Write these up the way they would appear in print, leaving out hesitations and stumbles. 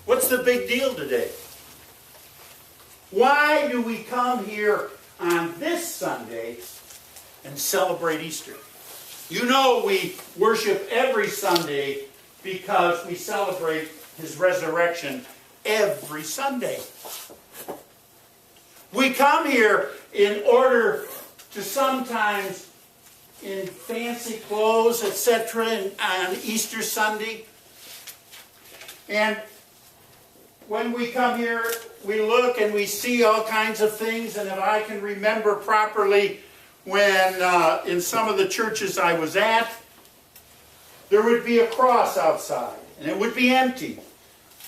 What's the big deal today? Why do we come here on this Sunday and celebrate Easter? You know we worship every Sunday because we celebrate His resurrection every Sunday. We come here in order to sometimes in fancy clothes, etc., on Easter Sunday. And when we come here, we look and we see all kinds of things. And if I can remember properly, when in some of the churches I was at, there would be a cross outside, and it would be empty.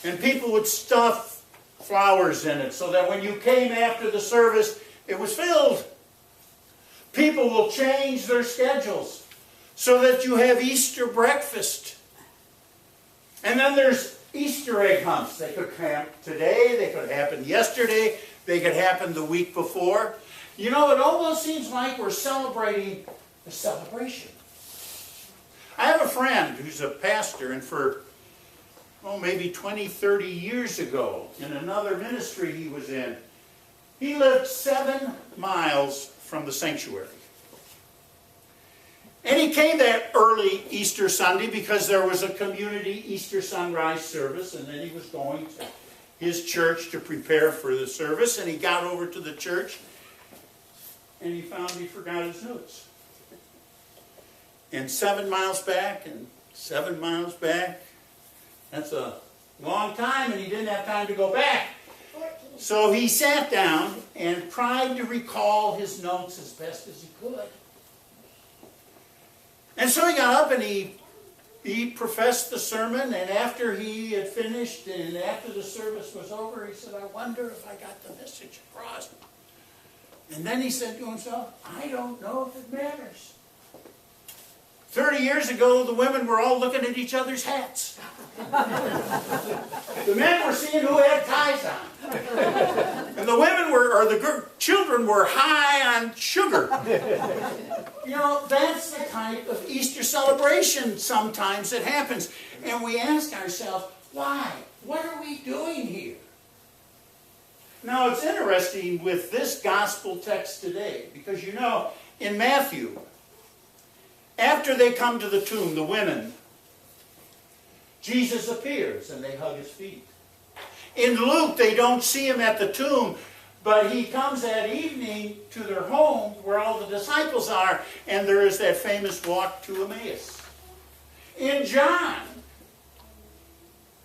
And people would stuff flowers in it so that when you came after the service, it was filled. People will change their schedules so that you have Easter breakfast. And then there's Easter egg hunts. They could happen today, they could happen yesterday, they could happen the week before. You know, it almost seems like we're celebrating a celebration. I have a friend who's a pastor, and for maybe 20, 30 years ago, in another ministry he was in, he lived 7 miles from the sanctuary. And he came that early Easter Sunday because there was a community Easter sunrise service, and then he was going to his church to prepare for the service, and he got over to the church, and he found he forgot his notes. And 7 miles back, and 7 miles back, that's a long time, and he didn't have time to go back. So he sat down and tried to recall his notes as best as he could. And so he got up and he professed the sermon, and after he had finished and after the service was over, he said, I wonder if I got the message across. And then he said to himself, I don't know if it matters. 30 years ago, the women were all looking at each other's hats. The men were seeing who had ties on. And the women were, or the children were high on sugar. You know, that's the type of Easter celebration sometimes that happens. And we ask ourselves, why? What are we doing here? Now, it's interesting with this gospel text today, because you know, in Matthew, after they come to the tomb, the women, Jesus appears and they hug his feet. In Luke, they don't see him at the tomb, but he comes that evening to their home where all the disciples are, and there is that famous walk to Emmaus. In John,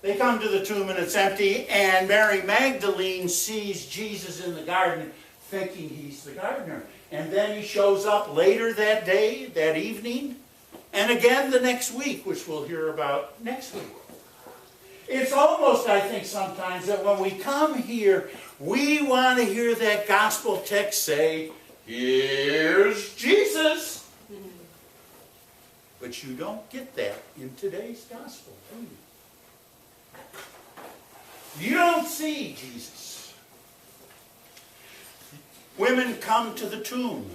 they come to the tomb and it's empty, and Mary Magdalene sees Jesus in the garden thinking he's the gardener. And then he shows up later that day, that evening, and again the next week, which we'll hear about next week. It's almost, I think, sometimes that when we come here, we want to hear that gospel text say, here's Jesus. But you don't get that in today's gospel, do you? You don't see Jesus. Women come to the tomb,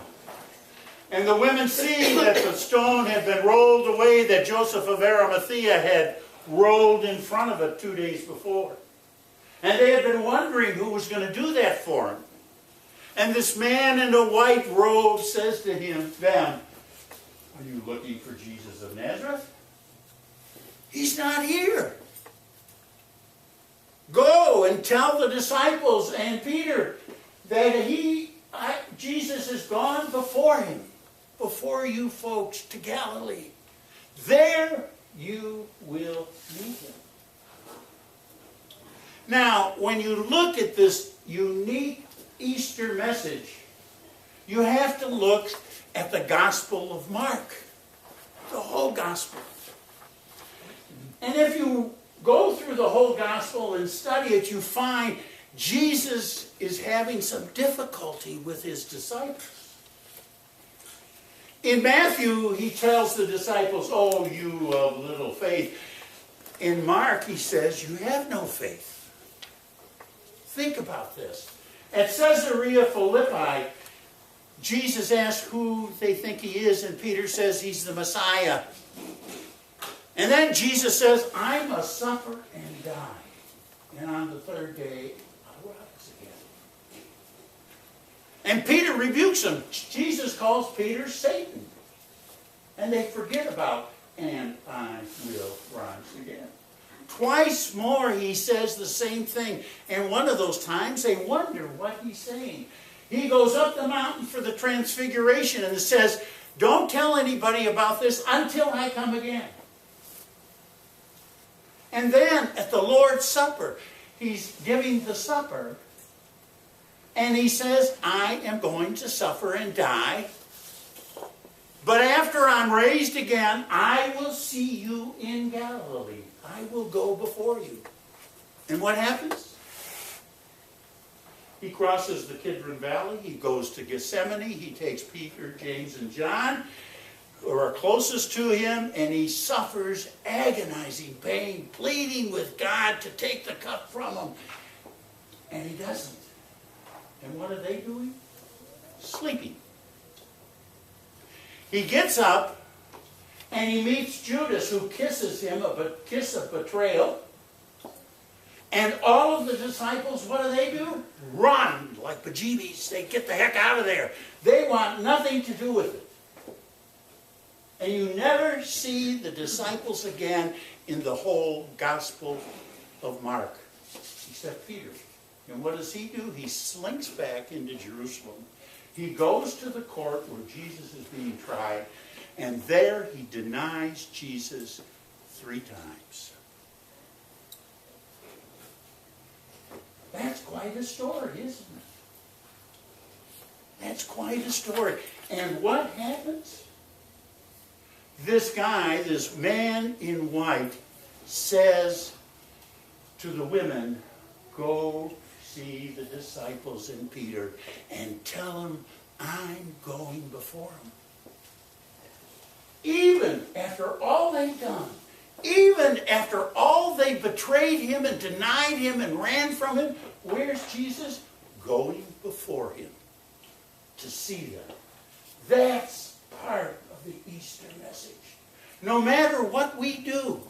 and the women see that the stone had been rolled away, that Joseph of Arimathea had rolled in front of it 2 days before. And they had been wondering who was going to do that for him. And this man in a white robe says to them, are you looking for Jesus of Nazareth? He's not here. Go and tell the disciples and Peter that Jesus has gone before him, before you folks to Galilee. There you will meet him. Now, when you look at this unique Easter message, you have to look at the Gospel of Mark, the whole Gospel. And if you go through the whole Gospel and study it, you find Jesus is having some difficulty with his disciples. In Matthew, he tells the disciples, oh, you of little faith. In Mark, he says, you have no faith. Think about this. At Caesarea Philippi, Jesus asks who they think he is, and Peter says he's the Messiah. And then Jesus says, I must suffer and die. and on the third day, I'll rise again. And Peter rebukes him. Jesus calls Peter Satan. And they forget about, and I will rise again. Twice more he says the same thing. And one of those times they wonder what he's saying. He goes up the mountain for the transfiguration and it says, don't tell anybody about this until I come again. And then at the Lord's Supper, he's giving the supper. And he says, I am going to suffer and die. But after I'm raised again, I will see you in Galilee. I will go before you. And what happens? He crosses the Kidron Valley. He goes to Gethsemane. He takes Peter, James, and John, who are closest to him, and he suffers agonizing pain, pleading with God to take the cup from him. And he doesn't. And what are they doing? Sleeping. He gets up and he meets Judas, who kisses him a kiss of betrayal. And all of the disciples, what do? Run like bejeebies. They get the heck out of there. They want nothing to do with it. And you never see the disciples again in the whole Gospel of Mark, except Peter. And what does he do? He slinks back into Jerusalem. He goes to the court where Jesus is being tried, and there he denies Jesus 3 times. That's quite a story, isn't it? That's quite a story. And what happens? This guy, this man in white, says to the women, go see the disciples and Peter and tell them I'm going before them. Even after all they've done, even after all they betrayed him and denied him and ran from him, where's Jesus? Going before him to see them. That's part of the Easter message. No matter what we do,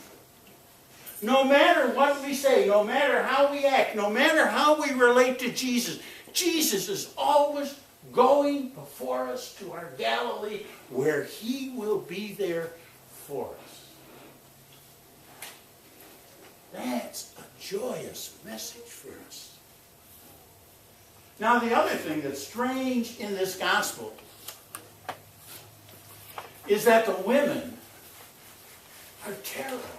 no matter what we say, no matter how we act, no matter how we relate to Jesus, Jesus is always going before us to our Galilee where he will be there for us. That's a joyous message for us. Now the other thing that's strange in this gospel is that the women are terrorized.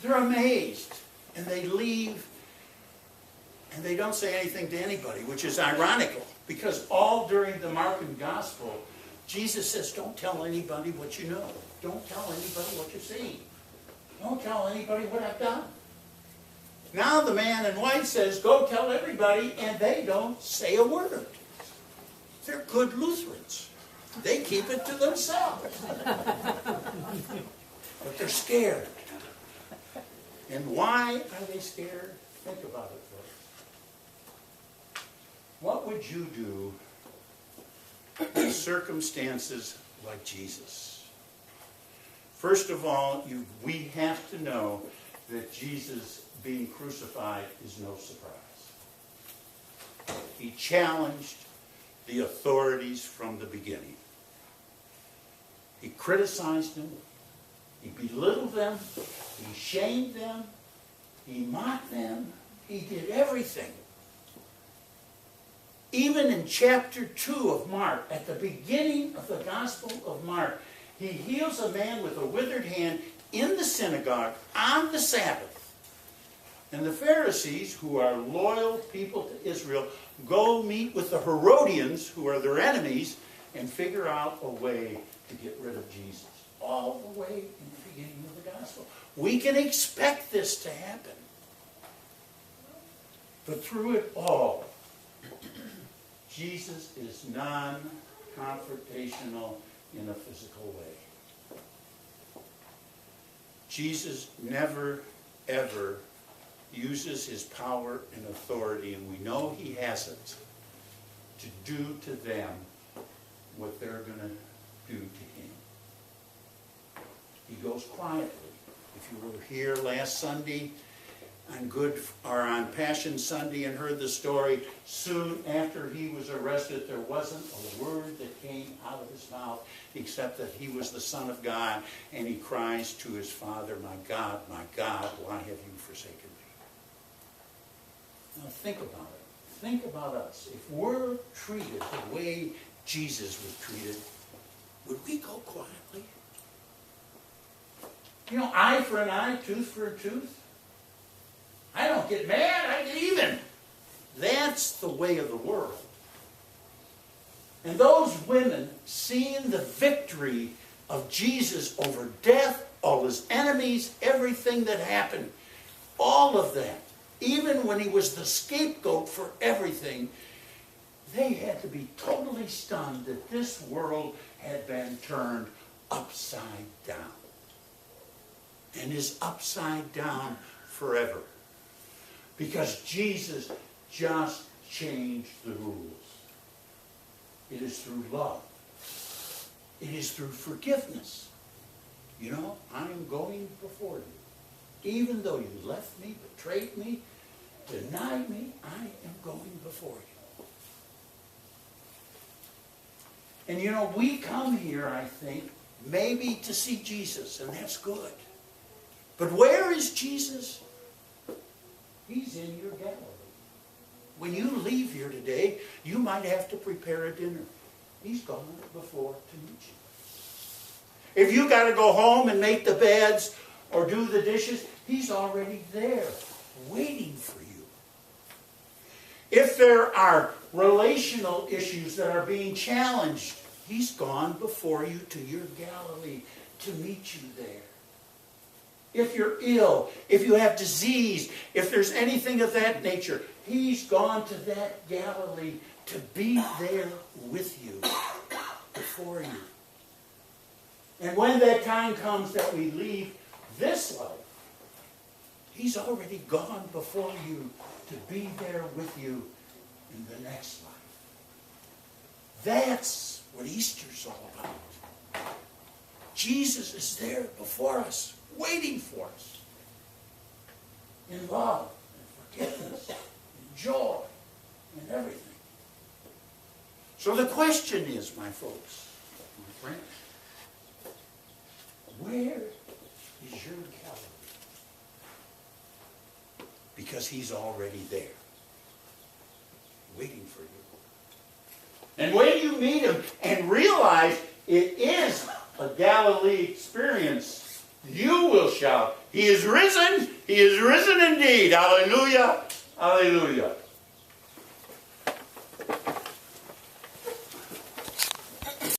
They're amazed, and they leave, and they don't say anything to anybody, which is ironical, because all during the Markan Gospel, Jesus says, don't tell anybody what you know. Don't tell anybody what you're seeing. Don't tell anybody what I've done. Now the man in white says, go tell everybody, and they don't say a word. They're good Lutherans. They keep it to themselves. But they're scared. And why are they scared? Think about it first. What would you do in circumstances like Jesus? First of all, we have to know that Jesus being crucified is no surprise. He challenged the authorities from the beginning. He criticized them. He belittled them. He shamed them. He mocked them. He did everything. Even in chapter 2 of Mark, at the beginning of the Gospel of Mark, he heals a man with a withered hand in the synagogue on the Sabbath. And the Pharisees, who are loyal people to Israel, go meet with the Herodians, who are their enemies, and figure out a way to get rid of Jesus. All the way in the beginning of the Gospel. We can expect this to happen. But through it all, Jesus is non-confrontational in a physical way. Jesus never, ever uses his power and authority, and we know he has it, to do to them what they're going to do to him. He goes quietly. If you were here last Sunday, on Passion Sunday and heard the story, soon after he was arrested, there wasn't a word that came out of his mouth except that he was the Son of God, and he cries to his Father, my God, why have you forsaken me? Now think about it. Think about us. If we're treated the way Jesus was treated, would we go quietly? You know, eye for an eye, tooth for a tooth. I don't get mad, I get even. That's the way of the world. And those women, seeing the victory of Jesus over death, all his enemies, everything that happened, all of that, even when he was the scapegoat for everything, they had to be totally stunned that this world had been turned upside down. And is upside down forever. Because Jesus just changed the rules. It is through love. It is through forgiveness. You know, I am going before you. Even though you left me, betrayed me, denied me, I am going before you. And you know, we come here, I think, maybe to see Jesus, and that's good. But where is Jesus? He's in your Galilee. When you leave here today, you might have to prepare a dinner. He's gone before to meet you. If you got to go home and make the beds or do the dishes, he's already there, waiting for you. If there are relational issues that are being challenged, he's gone before you to your Galilee to meet you there. If you're ill, if you have disease, if there's anything of that nature, he's gone to that Galilee to be there with you, before you. And when that time comes that we leave this life, he's already gone before you to be there with you in the next life. That's what Easter's all about. Jesus is there before us, waiting for us in love and forgiveness and joy and everything. So the question is, my folks, my friends, where is your Galilee? Because he's already there, waiting for you. And when you meet him and realize it is a Galilee experience, you will shout, he is risen indeed. Hallelujah, hallelujah.